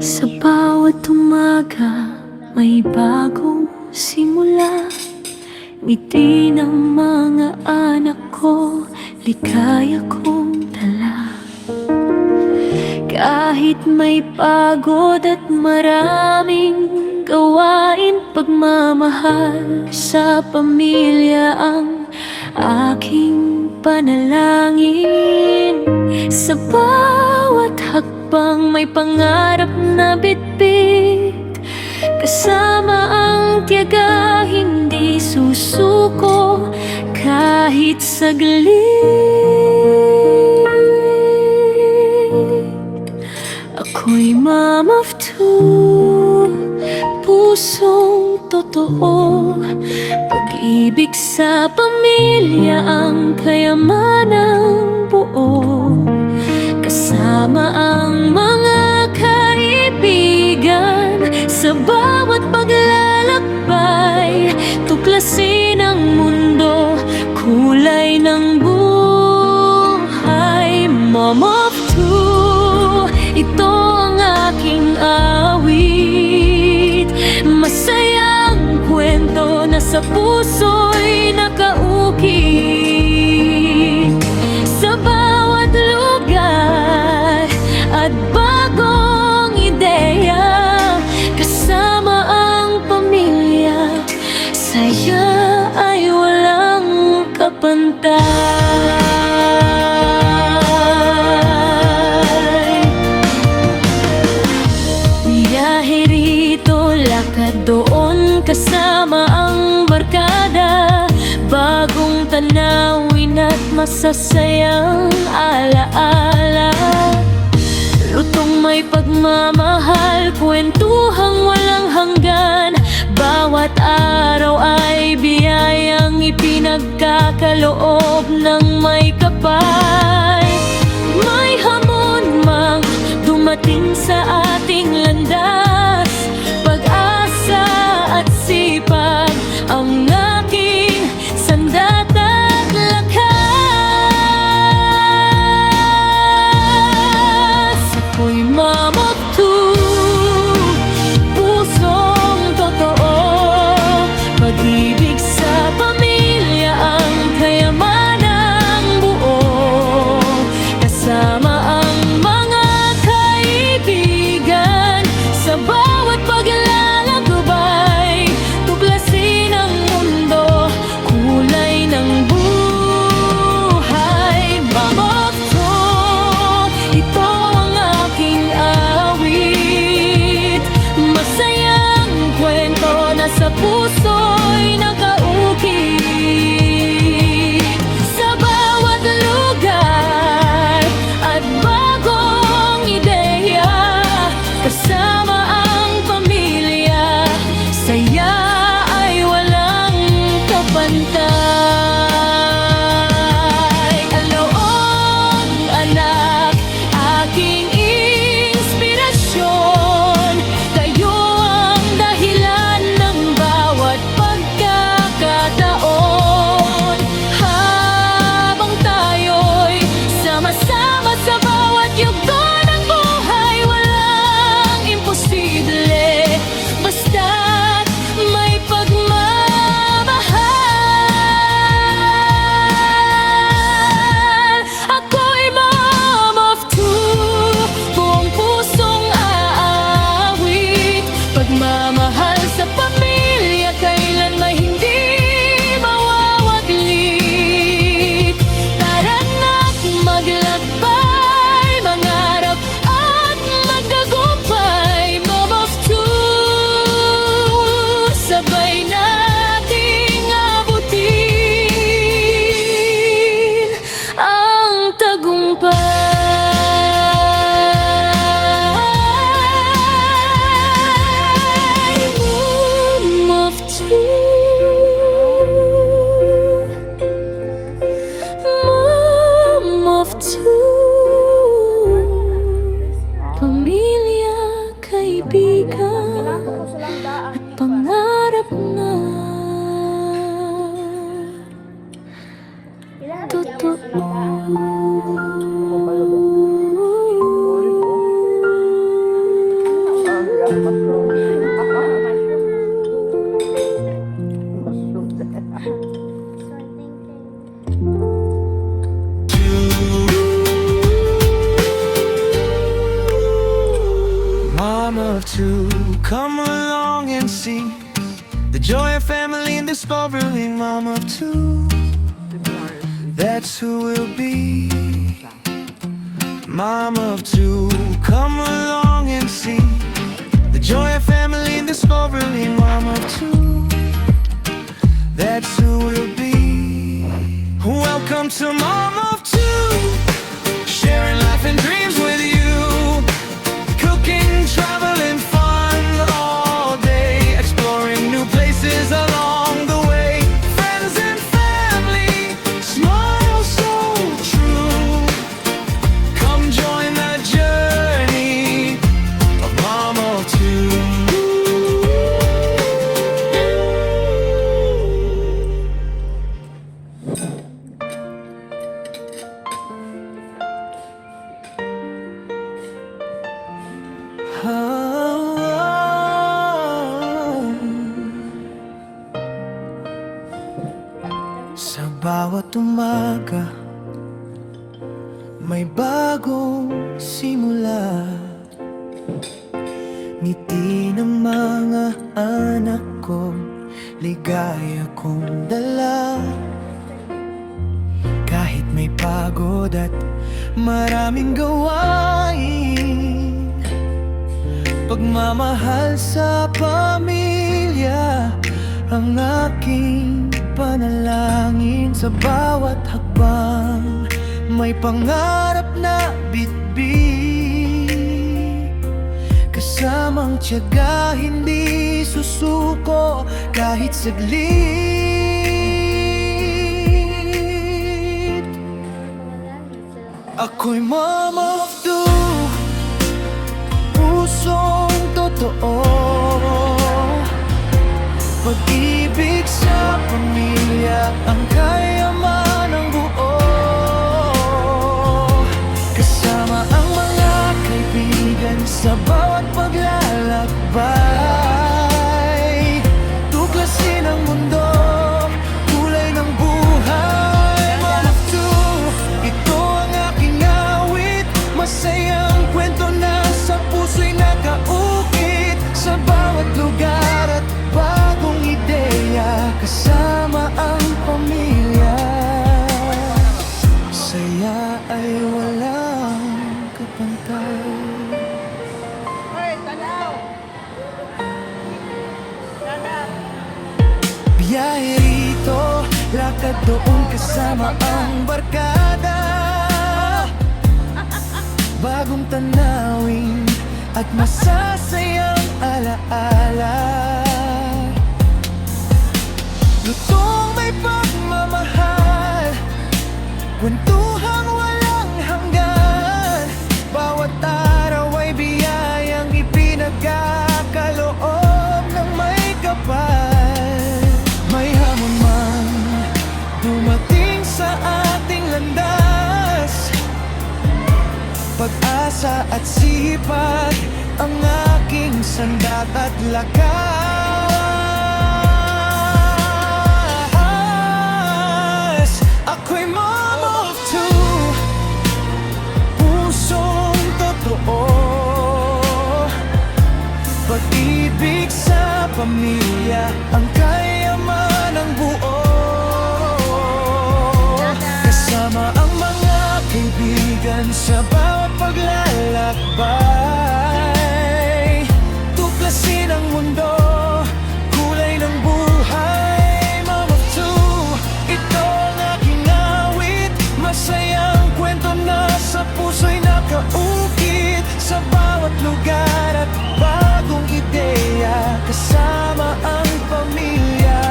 Sa bawat umaga, may bagong simula. Ngiti ng mga anak ko, ligaya kong dala. Kahit may pagod at maraming gawain, pagmamahal sa pamilya ang aking panalangin. Sa bawat hakbang may pangarap na bitbit, kasama ang tiyaga, hindi susuko kahit saglit. Ako'y mom of two, pusong totoo. Pag-ibig sa pamilya ang kayamanang buo. Kasama ang mga kaibigan sa bawat paglalakbay, tuklasin ang mundo, kulay ng buhay. Mom of two, ito ang aking awit. Masayang kwento na sa puso'y nakaukit. Sa bawat lugar at bagong ideya, kasama ang pamilya, saya ay walang kapantay. Biyahe rito, lakad doon, kasama ang barkada. Bagong tanawin at masasayang alaala. Lutong may pagmamahal, kwentuhang walang hanggan. Bawat araw ay biyayang ipinagkakaloob ng may kapay. May hamon mang dumating sa ating landas, pag-asa at sipag ang aking sandata at lakas. Ako'y mom of two, pusong totoo. Pag-ibig sa pamilya ang kayamanang buo. Kasama ang mga kaibigan to come along and see the joy of family and discovering mom of two. That's who we'll be. Mom of two, come along and see the joy of family and discovering mom of two. That's who we'll be. Welcome to mom of two, sharing life and dreams with you. Cooking, traveling, fun all day, exploring new places along the way. Friends and family, smile so true. Come join the journey of mom of two. Sa bawat umaga, may bagong simula. Ngiti ng mga anak ko, ligaya kong dala. Kahit may pagod at maraming gawain, pagmamahal sa pamilya ang aking panalangin. Sa bawat hakbang may pangarap na bitbit, kasamang tiyaga, hindi susuko kahit saglit. Ako'y mom of two, pusong totoo, pag-ibig sa pamilya ang kayaman ng buo. Kasama ang mga kaibigan sa bawat paglalakbay, tuklasin ang mundo, kulay ng buhay. Mom of two, ito ang aking awit, masayang kwento na sa puso'y nakaukit. Sa bawat lugar at bagong ideya, kasama ang pamilya. Saya ay walang kapantay. Biyahe rito, lakad doon kasama ang barkada. Bagong tanawin at masasayang alaala. Lutong may pagmamahal, kwentuhang walang hanggan. Bawat araw ay biyayang ipinagkakaloob ng may kapal. May hamon man dumating sa ating landas, pag-asa at sipag ang aking sandat at lakas. Ako'y mom of two, pusong totoo, pag-ibig sa pamilya ang kayaman ng buo. Kasama ang mga kaibigan sa bawat paglalakbay, tuklasin ang mundo, kulay ng buhay. Mom of two, ito ang aking awit, masayang kwento na sa puso'y nakaukit. Sa bawat lugar at bagong ideya, kasama ang pamilya.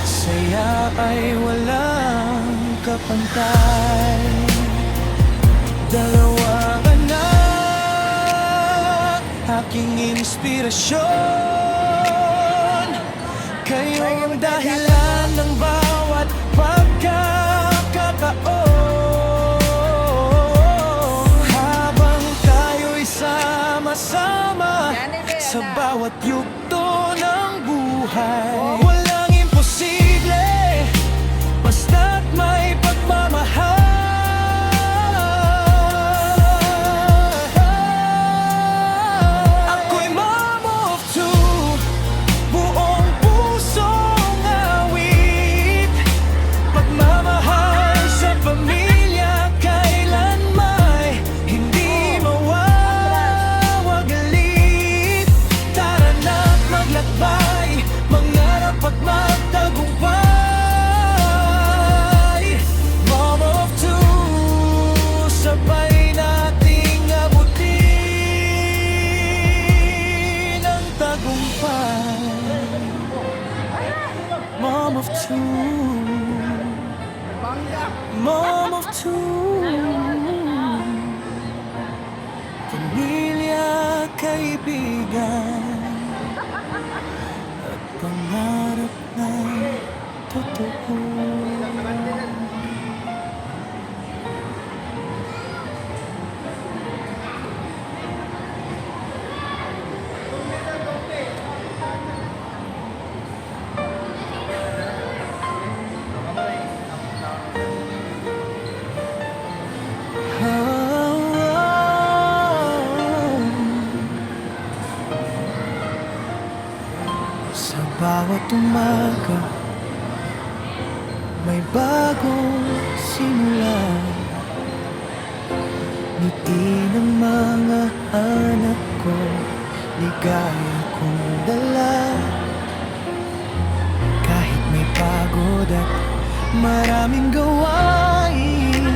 Saya ay walang kapantay. Dalawang anak, aking inspirasyon. Kayo ang dahilan ng bawat pagkakataon. Habang tayo'y sama-sama sa bawat yugto ng buhay, walang imposible basta't may pagmamahal. Mom of two, mom of two. Pamilya, kaibigan, at pangarap na totoo. Sa bawat umaga, may bagong simula. Ngiti ng mga anak ko, ligaya kong dala. Kahit may pagod at maraming gawain,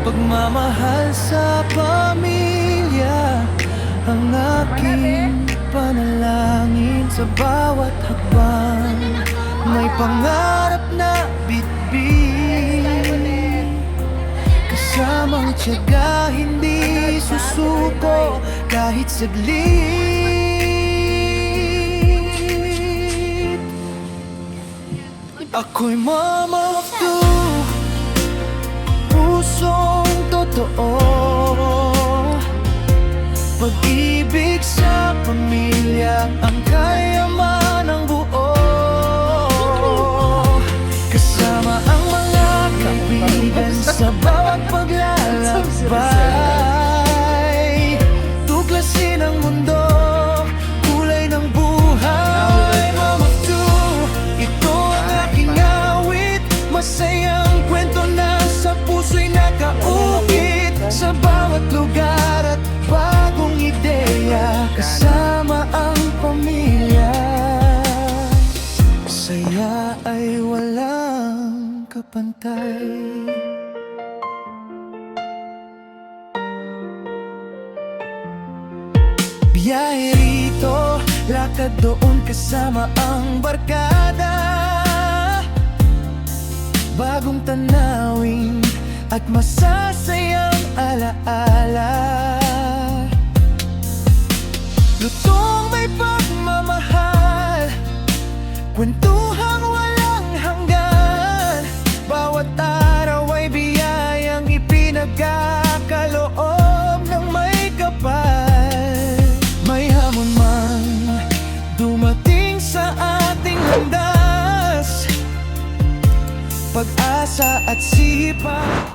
pagmamahal sa pamilya ang aking panalangin. Sa bawat hakbang may pangarap na bitbit, kasamang tiyaga, hindi susuko kahit saglit. Ako'y mama of two, pusong totoo, pag-ibig sa pamilya ang kayamanang buo. Kasama ang mga kaibigan sa bawat paglalakbay, tuklasin ang mundo, kulay ng buhay. Mom of two, ito ang aking awit, masayang kwento na sa puso'y nakaukit. Sa bawat lugar at bagong ideya, kasama ang pamilya, saya ay walang kapantay. Biyahe rito, lakad doon kasama ang barkada, bagong tanawin at masasayang alaala. Lutong may pagmamahal, kwentuhang walang hanggan, bawat araw ay biyayang ipinagkakaloob ng may kapal. May hamon man dumating sa ating landas, pag-asa at sipag